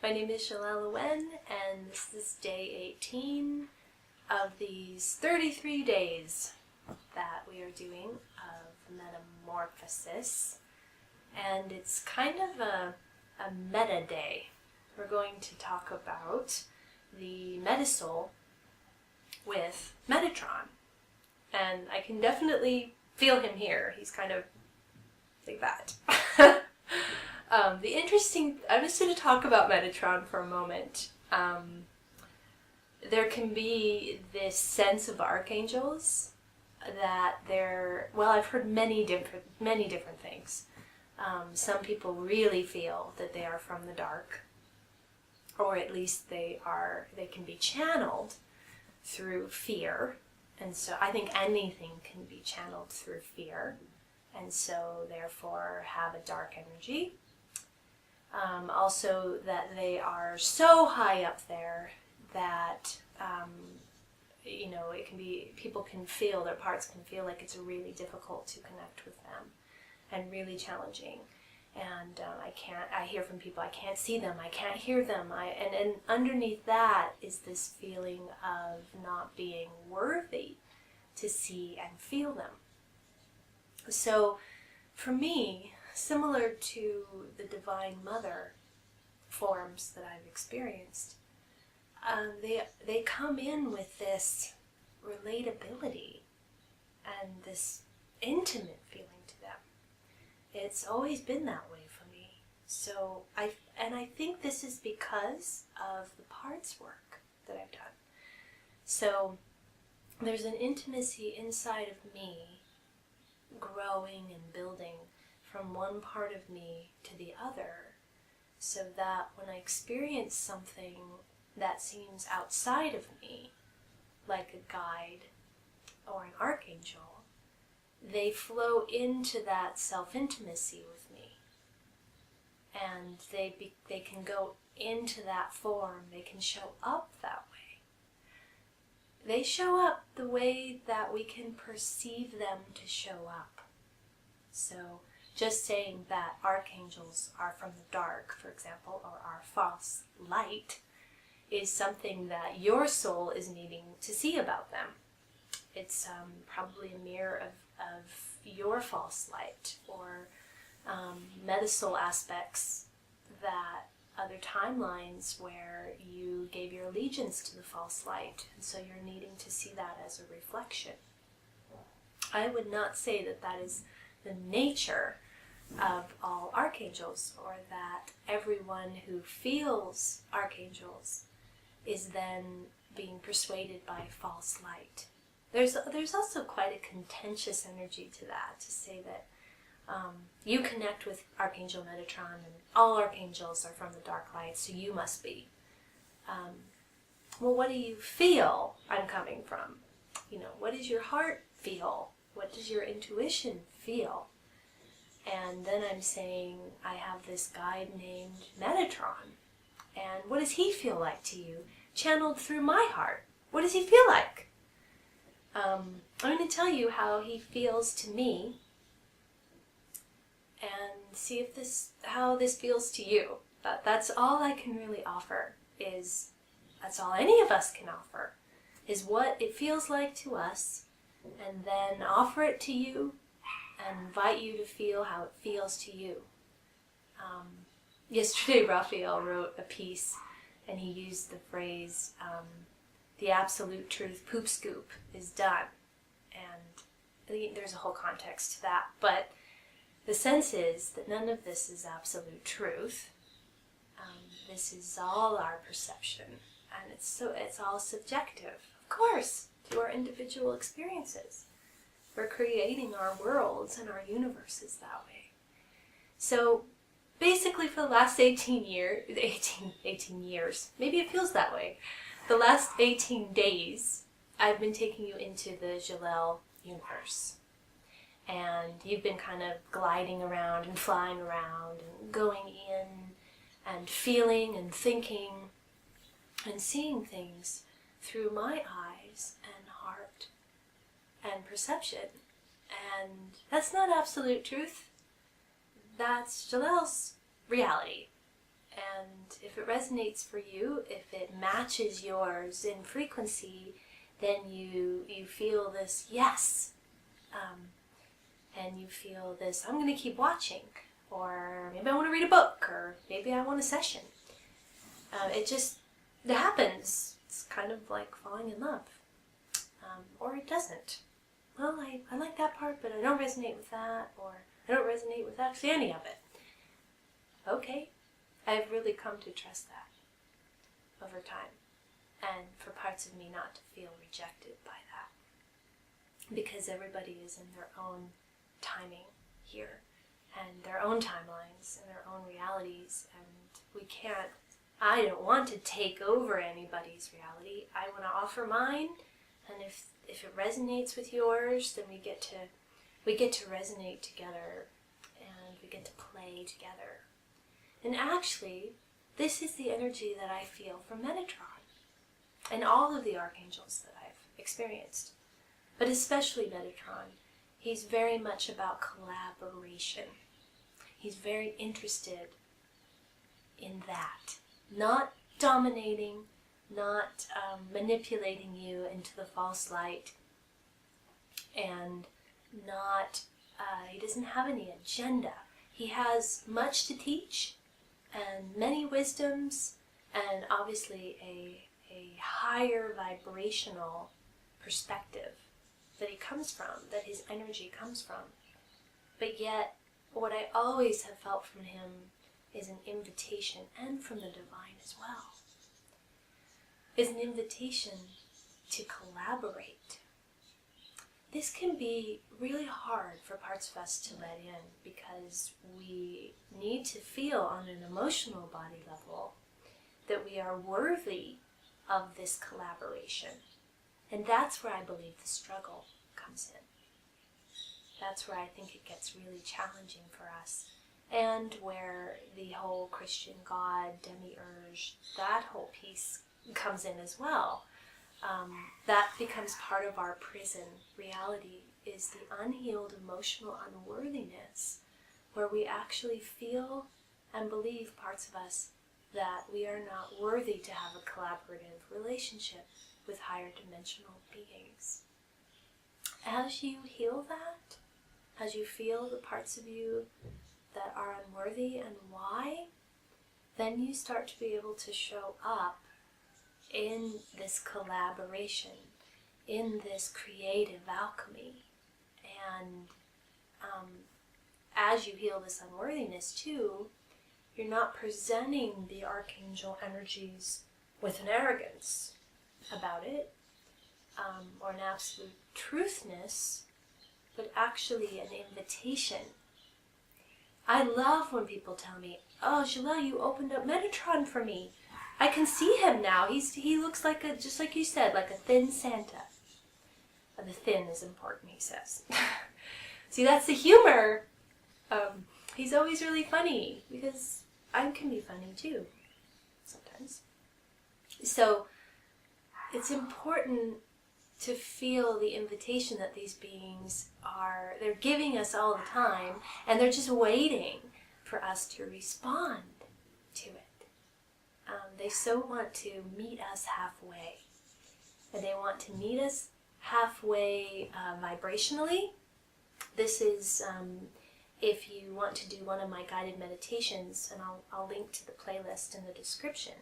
My name is Jelelle Awen, and this is day 18 of these 33 days that we are doing of Metamorphosis. And it's kind of a meta day. We're going to talk about the Metasoul with Metatron. And I can definitely feel him here. He's kind of like that. I'm just going to talk about Metatron for a moment. There can be this sense of archangels that I've heard many different things. Some people really feel that they are from the dark, or at least they can be channeled through fear. And so I think anything can be channeled through fear, and so therefore have a dark energy. Also that they are so high up there that, it can be, their parts can feel like it's really difficult to connect with them and really challenging. And I hear from people, I can't see them, I can't hear them. And underneath that is this feeling of not being worthy to see and feel them. So for me, similar to the Divine Mother forms that I've experienced, they come in with this relatability and this intimate feeling to them. It's always been that way for me. So I think this is because of the parts work that I've done. So there's an intimacy inside of me growing and building from one part of me to the other, so that when I experience something that seems outside of me, like a guide or an archangel, they flow into that self-intimacy with me. And they can go into that form, they can show up that way. They show up the way that we can perceive them to show up. So just saying that archangels are from the dark, for example, or are false light, is something that your soul is needing to see about them. It's probably a mirror of your false light, or Metasoul aspects, that other timelines where you gave your allegiance to the false light, and so you're needing to see that as a reflection. I would not say that that is the nature of all archangels, or that everyone who feels archangels is then being persuaded by false light. There's also quite a contentious energy to that, to say that you connect with Archangel Metatron and all archangels are from the dark light, so you must be. Well, what do you feel I'm coming from? What does your heart feel? What does your intuition feel? And then I'm saying, I have this guide named Metatron. And what does he feel like to you? Channeled through my heart. What does he feel like? I'm going to tell you how he feels to me, and see how this feels to you. That's all I can really offer. That's all any of us can offer, is what it feels like to us, and then offer it to you and invite you to feel how it feels to you. Yesterday Raphael wrote a piece, and he used the phrase, the absolute truth poop scoop is done. And there's a whole context to that, but the sense is that none of this is absolute truth. This is all our perception, and it's all subjective, of course, to our individual experiences. We're creating our worlds and our universes that way. So basically for the last 18 years, maybe it feels that way, the last 18 days, I've been taking you into the Jelelle universe. And you've been kind of gliding around and flying around and going in and feeling and thinking and seeing things through my eyes and heart and perception. And that's not absolute truth. That's Jelelle's reality. And if it resonates for you, if it matches yours in frequency, then you feel this yes. And you feel this, I'm going to keep watching. Or maybe I want to read a book. Or maybe I want a session. It happens. It's kind of like falling in love. Or it doesn't. Well, I like that part, but I don't resonate with that. Or I don't resonate with actually any of it. Okay. I've really come to trust that over time. And for parts of me not to feel rejected by that. Because everybody is in their own timing here. And their own timelines and their own realities. And I don't want to take over anybody's reality. I want to offer mine. And if it resonates with yours, then we get to resonate together. And we get to play together. And actually, this is the energy that I feel from Metatron and all of the archangels that I've experienced. But especially Metatron. He's very much about collaboration. He's very interested in that. Not dominating, not manipulating you into the false light, and he doesn't have any agenda. He has much to teach, and many wisdoms, and obviously a higher vibrational perspective that he comes from, that his energy comes from. But yet, what I always have felt from him is an invitation, and from the divine as well, is an invitation to collaborate. This can be really hard for parts of us to let in because we need to feel on an emotional body level that we are worthy of this collaboration. And that's where I believe the struggle comes in. That's where I think it gets really challenging for us. And where the whole Christian God, demiurge, that whole piece comes in as well. That becomes part of our prison reality, is the unhealed emotional unworthiness, where we actually feel and believe, parts of us, that we are not worthy to have a collaborative relationship with higher dimensional beings. As you heal that, as you feel the parts of you that are unworthy and why, then you start to be able to show up in this collaboration, in this creative alchemy. And as you heal this unworthiness too, you're not presenting the archangel energies with an arrogance about it, or an absolute truthness, but actually an invitation. I love when people tell me, oh, Jelelle, you opened up Metatron for me. I can see him now. He looks like just like you said, like a thin Santa. The thin is important, he says. See, that's the humor. He's always really funny, because I can be funny too, sometimes. So, it's important to feel the invitation that these beings they're giving us all the time, and they're just waiting for us to respond to it. They so want to meet us halfway. And they want to meet us halfway vibrationally. This is, if you want to do one of my guided meditations, and I'll link to the playlist in the description,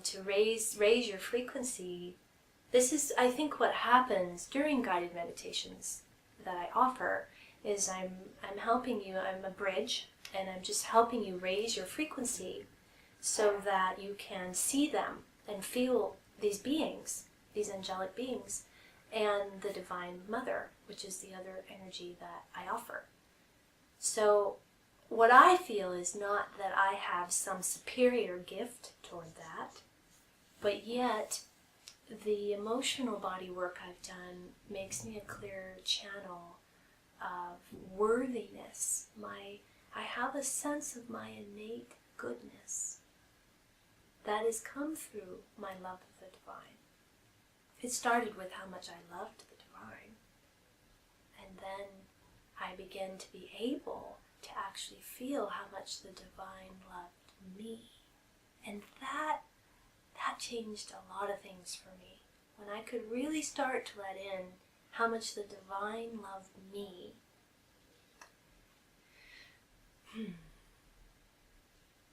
to raise your frequency. This is, I think, what happens during guided meditations that I offer, is I'm helping you, I'm a bridge, and I'm just helping you raise your frequency so that you can see them and feel these beings, these angelic beings, and the Divine Mother, which is the other energy that I offer. So what I feel is not that I have some superior gift toward that, but yet the emotional body work I've done makes me a clear channel of worthiness. I have a sense of my innate goodness that has come through my love of the divine. It started with how much I loved the divine, and then I began to be able to actually feel how much the divine loved me. And that changed a lot of things for me. When I could really start to let in how much the divine loved me.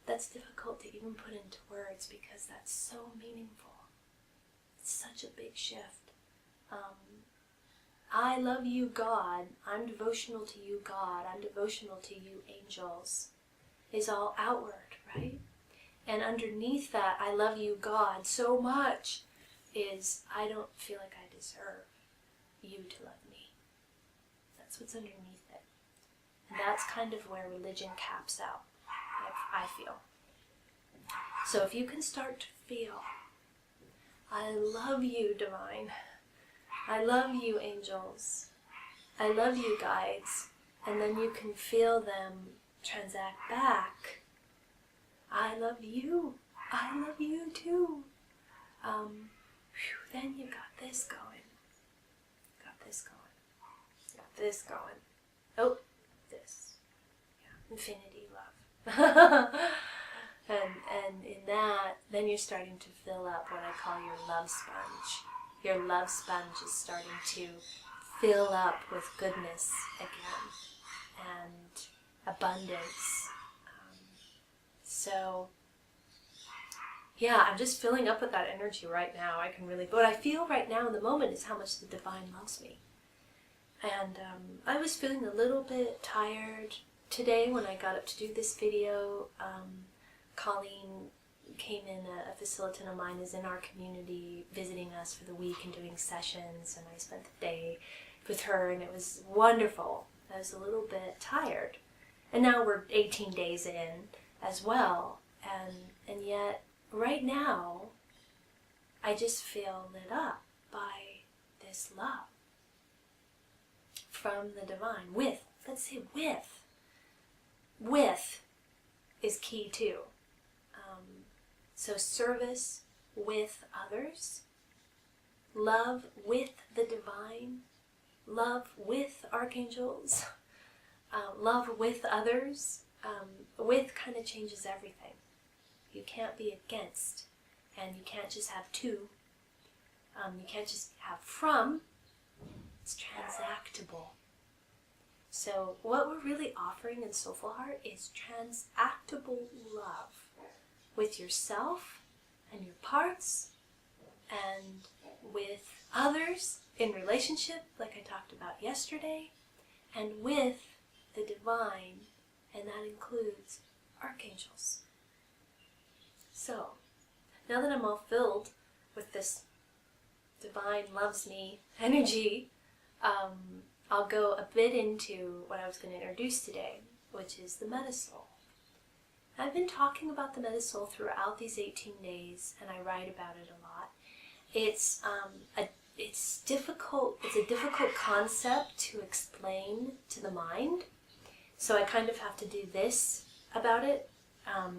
That's difficult to even put into words because that's so meaningful. It's such a big shift. I love you, God. I'm devotional to you, God. I'm devotional to you, angels. Is all outward, right? And underneath that, I love you, God, so much, is I don't feel like I deserve you to love me. That's what's underneath it. And that's kind of where religion caps out, I feel. So if you can start to feel, I love you, divine. I love you, angels. I love you, guides. And then you can feel them transact back. I love you. I love you too. Then you got this going. Got this going. Got this going. Oh, this. Yeah, infinity love. and in that, then you're starting to fill up what I call your love sponge. Your love sponge is starting to fill up with goodness again and abundance. So, yeah, I'm just filling up with that energy right now. What I feel right now in the moment is how much the divine loves me. And I was feeling a little bit tired today when I got up to do this video. Colleen came in, a facilitant of mine is in our community visiting us for the week and doing sessions, and I spent the day with her, and it was wonderful. I was a little bit tired. And now we're 18 days in as well, and yet right now I just feel lit up by this love from the divine. Let's say with is key too. So service with others, love with the divine, love with archangels, love with others. With kind of changes everything. You can't be against, and you can't just have two. You can't just have from. It's transactable. So what we're really offering in Soulful Heart is transactable love with yourself and your parts, and with others in relationship, like I talked about yesterday, and with the divine. And that includes archangels. So, now that I'm all filled with this divine loves me energy, I'll go a bit into what I was going to introduce today, which is the Metasoul. I've been talking about the Metasoul throughout these 18 days, and I write about it a lot. It's difficult. It's a difficult concept to explain to the mind. So I kind of have to do this about it.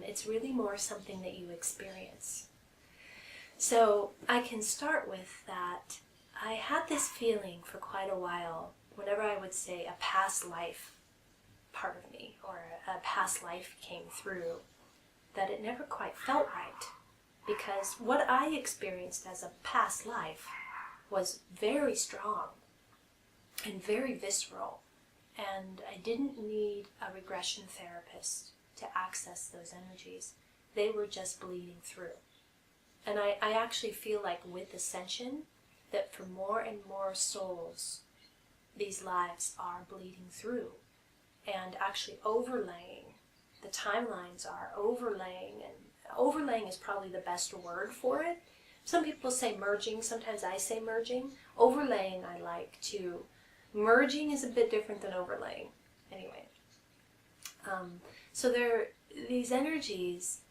It's really more something that you experience. So I can start with that. I had this feeling for quite a while, whenever I would say a past life part of me, or a past life came through, that it never quite felt right. Because what I experienced as a past life was very strong and very visceral. And I didn't need a regression therapist to access those energies. They were just bleeding through. And I actually feel like with ascension, that for more and more souls, these lives are bleeding through and actually overlaying. The timelines are overlaying, and overlaying is probably the best word for it. Some people say merging, sometimes I say merging. Overlaying I like too. Merging is a bit different than overlaying. Anyway, so these energies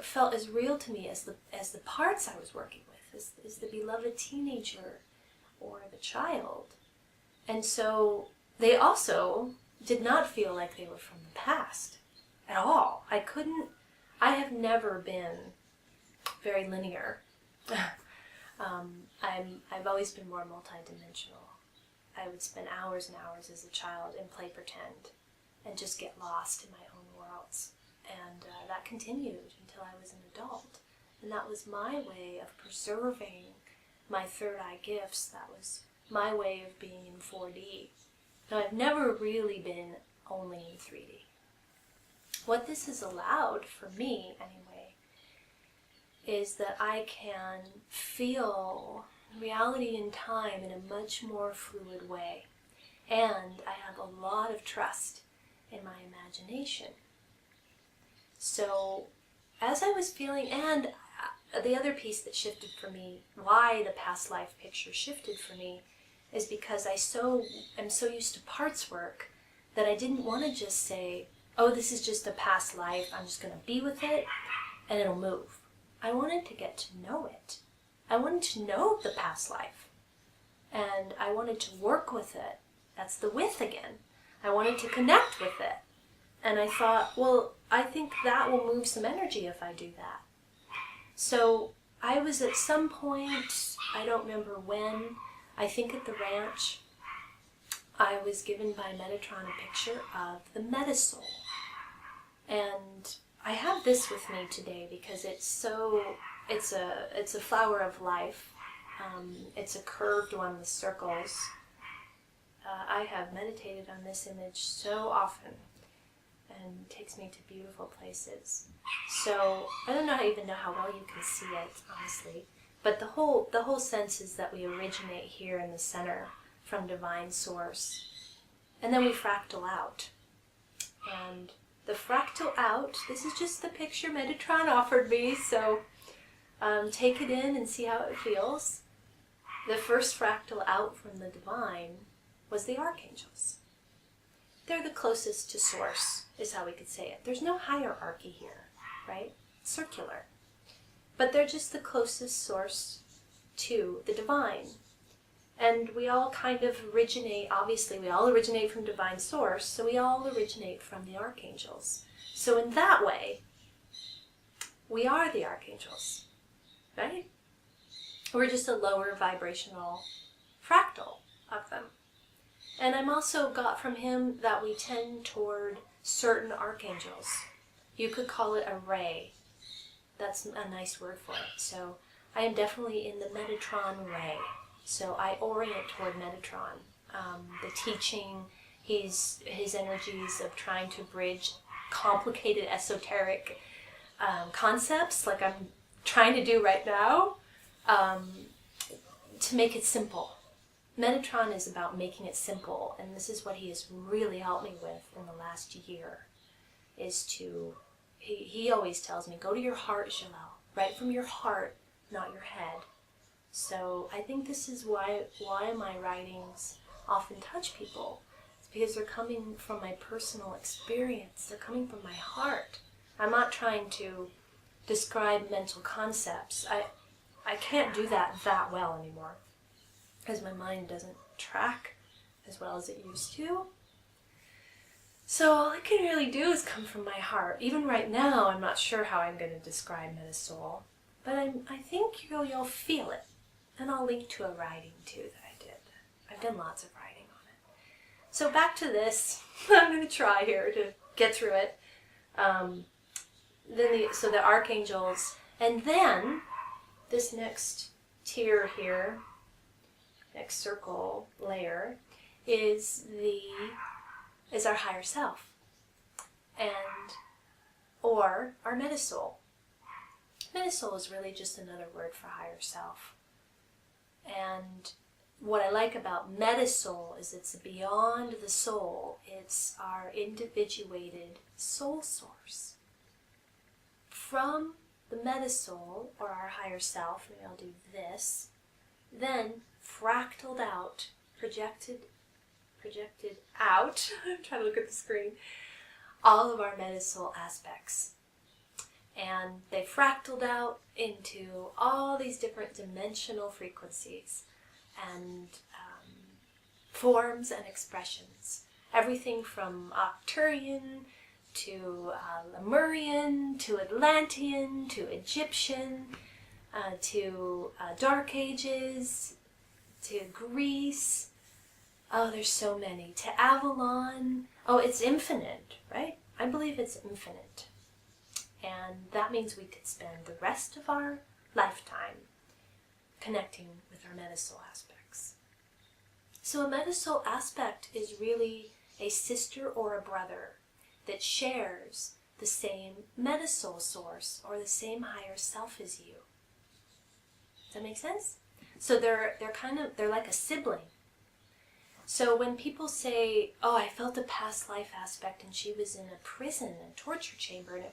felt as real to me as the parts I was working with, as the beloved teenager or the child. And so they also did not feel like they were from the past at all. I have never been very linear. I've always been more multidimensional. I would spend hours and hours as a child and play pretend and just get lost in my own worlds. And that continued until I was an adult. And that was my way of preserving my third eye gifts. That was my way of being in 4D. Now, I've never really been only in 3D. What this has allowed, for me anyway, is that I can feel reality and time in a much more fluid way. And I have a lot of trust in my imagination. So, as I was feeling, and the other piece that shifted for me, why the past life picture shifted for me, is because I'm so used to parts work that I didn't want to just say, oh, this is just a past life, I'm just going to be with it, and it'll move. I wanted to get to know it. I wanted to know the past life. And I wanted to work with it. That's the with again. I wanted to connect with it. And I thought, well, I think that will move some energy if I do that. So I was at some point, I don't remember when, I think at the ranch, I was given by Metatron a picture of the Metasoul. And I have this with me today because it's a flower of life. It's a curved one with circles. I have meditated on this image so often, and it takes me to beautiful places. So I don't even know how well you can see it, honestly. But the whole sense is that we originate here in the center from divine source, and then we fractal out. And the fractal out, this is just the picture Metatron offered me, so take it in and see how it feels. The first fractal out from the divine was the Archangels. They're the closest to source, is how we could say it. There's no hierarchy here, right? It's circular. But they're just the closest source to the divine. And we all kind of originate, obviously we all originate from divine source, so we all originate from the Archangels. So in that way, we are the Archangels, right? We're just a lower vibrational fractal of them. And I'm also got from him that we tend toward certain archangels. You could call it a ray. That's a nice word for it. So I am definitely in the Metatron ray. So I orient toward Metatron. The teaching, his energies of trying to bridge complicated esoteric concepts, like I'm trying to do right now, to make it simple. Metatron is about making it simple, and this is what he has really helped me with in the last year, is to, he always tells me, go to your heart, Jelelle. Write from your heart, not your head. So I think this is why my writings often touch people. It's because they're coming from my personal experience. They're coming from my heart. I'm not trying to describe mental concepts. I can't do that well anymore, because my mind doesn't track as well as it used to. So all I can really do is come from my heart. Even right now, I'm not sure how I'm going to describe Metasoul, but I think you'll feel it. And I'll link to a writing too that I did. I've done lots of writing on it. So back to this. I'm going to try here to get through it. So the Archangels, and then this next tier here, next circle layer, is our higher self, or our Metasoul. Metasoul is really just another word for higher self. And what I like about Metasoul is it's beyond the soul. It's our individuated soul source. From the Metasoul, or our higher self, maybe I'll do this, then fractaled out, projected out, I'm trying to look at the screen, all of our Metasoul aspects. And they fractaled out into all these different dimensional frequencies and forms and expressions. Everything from Arcturian to Lemurian to Atlantean to Egyptian to Dark Ages to Greece. Oh, there's so many. To Avalon. Oh, it's infinite, right? I believe it's infinite. And that means we could spend the rest of our lifetime connecting with our Metasoul aspects. So a Metasoul aspect is really a sister or a brother that shares the same Metasoul source or the same higher self as you. Does that make sense? So they're like a sibling. So when people say, "Oh, I felt a past life aspect and she was in a prison, a torture chamber, and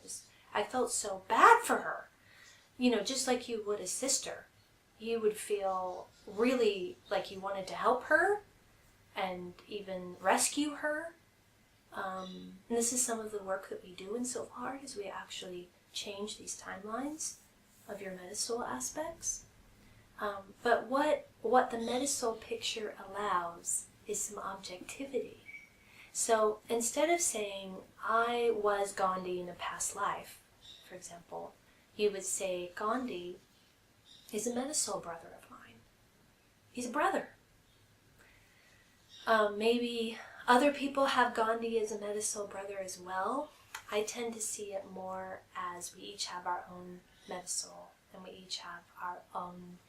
I felt so bad for her," just like you would a sister, you would feel really like you wanted to help her and even rescue her. And this is some of the work that we do in Soul Heart, is we actually change these timelines of your Metasoul aspects. But what the Metasoul picture allows is some objectivity. So instead of saying, "I was Gandhi in a past life," for example, you would say, "Gandhi is a Metasoul brother of mine. He's a brother." Maybe other people have Gandhi as a Metasoul brother as well. I tend to see it more as we each have our own Metasoul, and we each have our own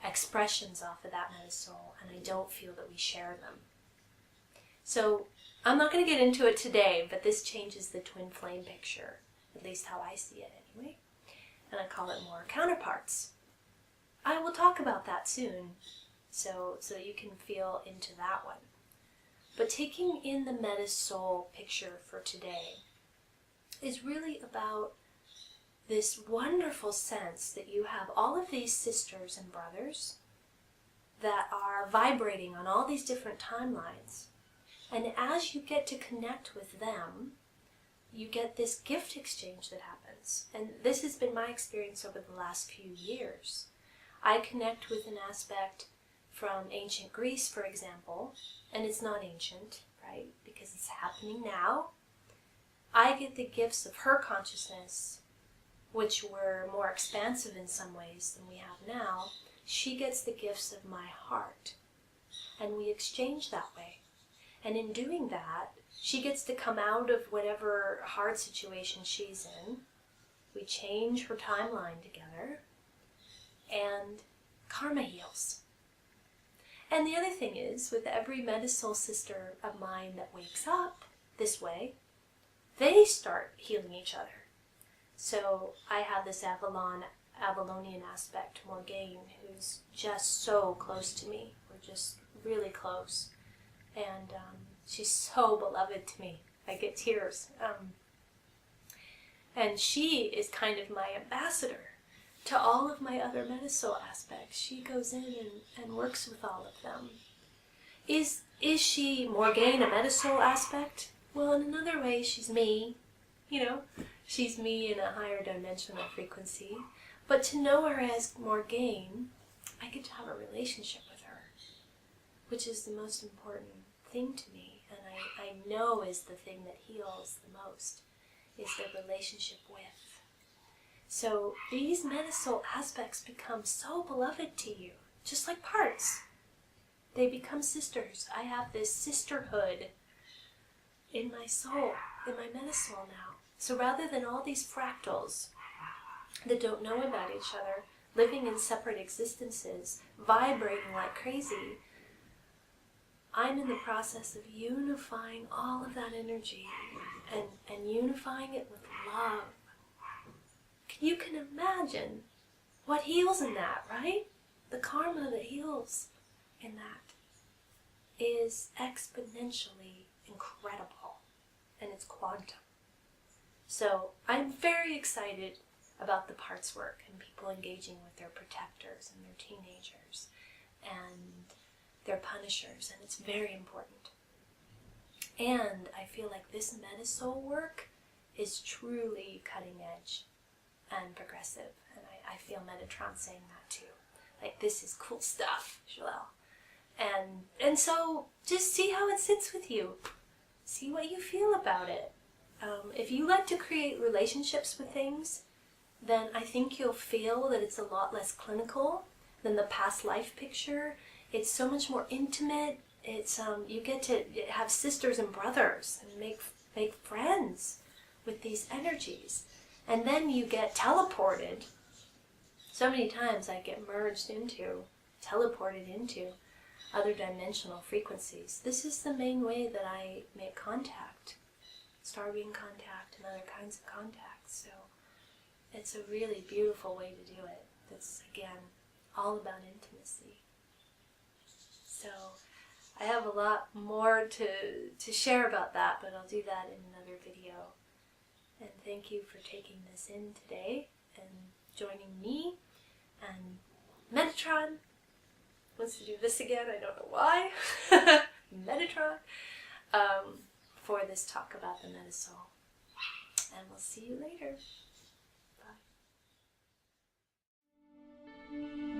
expressions off of that Metasoul, and I don't feel that we share them. So I'm not going to get into it today, but this changes the twin flame picture, at least how I see it anyway, and I call it more counterparts. I will talk about that soon, so you can feel into that one. But taking in the Metasoul picture for today is really about this wonderful sense that you have all of these sisters and brothers that are vibrating on all these different timelines. And as you get to connect with them, you get this gift exchange that happens. And this has been my experience over the last few years. I connect with an aspect from ancient Greece, for example, and it's not ancient, right? Because it's happening now. I get the gifts of her consciousness, which were more expansive in some ways than we have now. She gets the gifts of my heart, and we exchange that way. And in doing that, she gets to come out of whatever hard situation she's in. We change her timeline together, and karma heals. And the other thing is, with every Metasoul sister of mine that wakes up this way, they start healing each other. So I have this Avalonian aspect, Morgane, who's just so close to me. We're just really close. And she's so beloved to me. I get tears. And she is kind of my ambassador to all of my other Metasoul aspects. She goes in and works with all of them. Is she, Morgane, a Metasoul aspect? Well, in another way, she's me. She's me in a higher dimensional frequency. But to know her as Morgane, I get to have a relationship with her, which is the most important thing to me, and I know is the thing that heals the most, is the relationship with. So these Metasoul aspects become so beloved to you, just like parts. They become sisters. I have this sisterhood in my soul, in my Metasoul now. So rather than all these fractals that don't know about each other, living in separate existences, vibrating like crazy, I'm in the process of unifying all of that energy and unifying it with love. You can imagine what heals in that, right? The karma that heals in that is exponentially incredible, and it's quantum. So I'm very excited about the parts work and people engaging with their protectors and their teenagers and their punishers, and it's very important. And I feel like this Metasoul work is truly cutting edge and progressive, and I feel Metatron saying that too. Like, this is cool stuff, Jelelle. And so just see how it sits with you. See what you feel about it. If you like to create relationships with things, then I think you'll feel that it's a lot less clinical than the past life picture. It's so much more intimate. It's you get to have sisters and brothers and make friends with these energies. And then you get teleported. So many times I get merged into, teleported into other dimensional frequencies. This is the main way that I make contact, starbeam contact and other kinds of contacts. So it's a really beautiful way to do it. That's, again, all about intimacy. So I have a lot more to share about that, but I'll do that in another video. And thank you for taking this in today and joining me. And Metatron wants to do this again, I don't know why. Metatron, for this talk about the Metasoul. And we'll see you later. Bye.